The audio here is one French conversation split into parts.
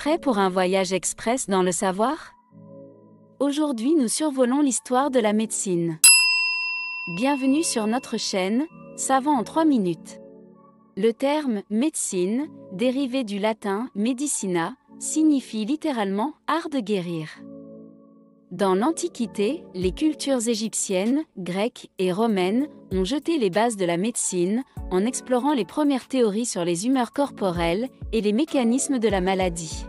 Prêt pour un voyage express dans le savoir? Aujourd'hui, nous survolons l'histoire de la médecine. Bienvenue sur notre chaîne, Savant en 3 minutes. Le terme « médecine », dérivé du latin « medicina », signifie littéralement « art de guérir ». Dans l'Antiquité, les cultures égyptiennes, grecques et romaines ont jeté les bases de la médecine en explorant les premières théories sur les humeurs corporelles et les mécanismes de la maladie.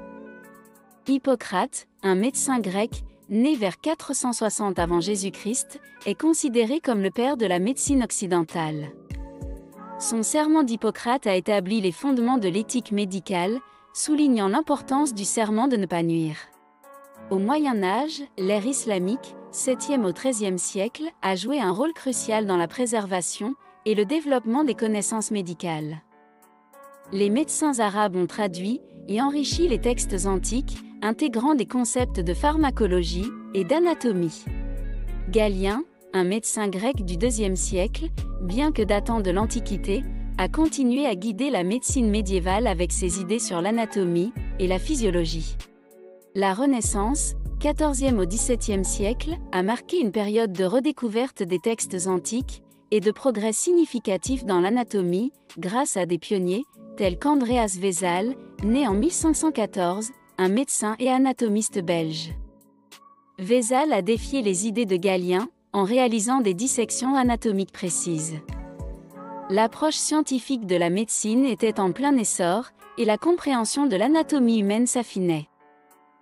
Hippocrate, un médecin grec, né vers 460 avant Jésus-Christ, est considéré comme le père de la médecine occidentale. Son serment d'Hippocrate a établi les fondements de l'éthique médicale, soulignant l'importance du serment de ne pas nuire. Au Moyen Âge, l'ère islamique, 7e au XIIIe siècle, a joué un rôle crucial dans la préservation et le développement des connaissances médicales. Les médecins arabes ont traduit et enrichi les textes antiques, intégrant des concepts de pharmacologie et d'anatomie. Galien, un médecin grec du IIe siècle, bien que datant de l'Antiquité, a continué à guider la médecine médiévale avec ses idées sur l'anatomie et la physiologie. La Renaissance, 14e au XVIIe siècle, a marqué une période de redécouverte des textes antiques et de progrès significatifs dans l'anatomie, grâce à des pionniers, tels qu'Andreas Vesal, né en 1514, un médecin et anatomiste belge. Vesal a défié les idées de Galien, en réalisant des dissections anatomiques précises. L'approche scientifique de la médecine était en plein essor, et la compréhension de l'anatomie humaine s'affinait.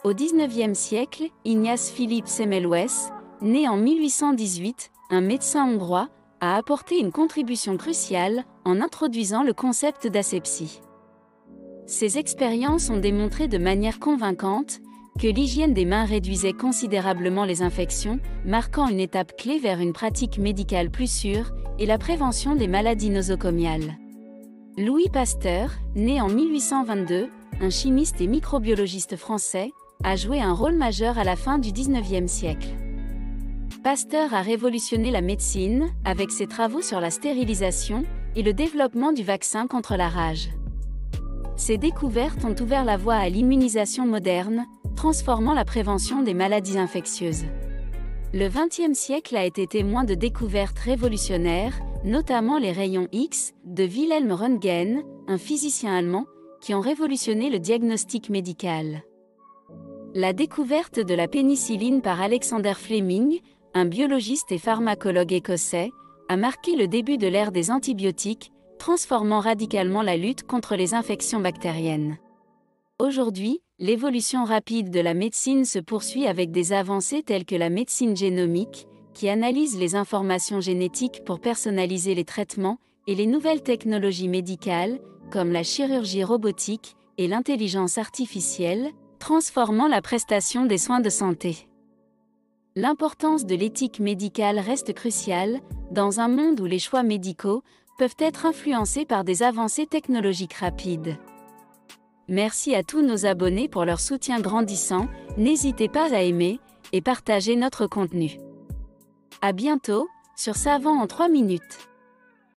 Au XIXe siècle, Ignace Philippe Semmelweis, né en 1818, un médecin hongrois, a apporté une contribution cruciale en introduisant le concept d'asepsie. Ces expériences ont démontré de manière convaincante que l'hygiène des mains réduisait considérablement les infections, marquant une étape clé vers une pratique médicale plus sûre et la prévention des maladies nosocomiales. Louis Pasteur, né en 1822, un chimiste et microbiologiste français, a joué un rôle majeur à la fin du XIXe siècle. Pasteur a révolutionné la médecine avec ses travaux sur la stérilisation et le développement du vaccin contre la rage. Ces découvertes ont ouvert la voie à l'immunisation moderne, transformant la prévention des maladies infectieuses. Le XXe siècle a été témoin de découvertes révolutionnaires, notamment les rayons X de Wilhelm Röntgen, un physicien allemand, qui ont révolutionné le diagnostic médical. La découverte de la pénicilline par Alexander Fleming, un biologiste et pharmacologue écossais, a marqué le début de l'ère des antibiotiques, transformant radicalement la lutte contre les infections bactériennes. Aujourd'hui, l'évolution rapide de la médecine se poursuit avec des avancées telles que la médecine génomique, qui analyse les informations génétiques pour personnaliser les traitements, et les nouvelles technologies médicales, comme la chirurgie robotique et l'intelligence artificielle, transformant la prestation des soins de santé. L'importance de l'éthique médicale reste cruciale, dans un monde où les choix médicaux peuvent être influencés par des avancées technologiques rapides. Merci à tous nos abonnés pour leur soutien grandissant, n'hésitez pas à aimer et partager notre contenu. À bientôt, sur Savant en 3 minutes.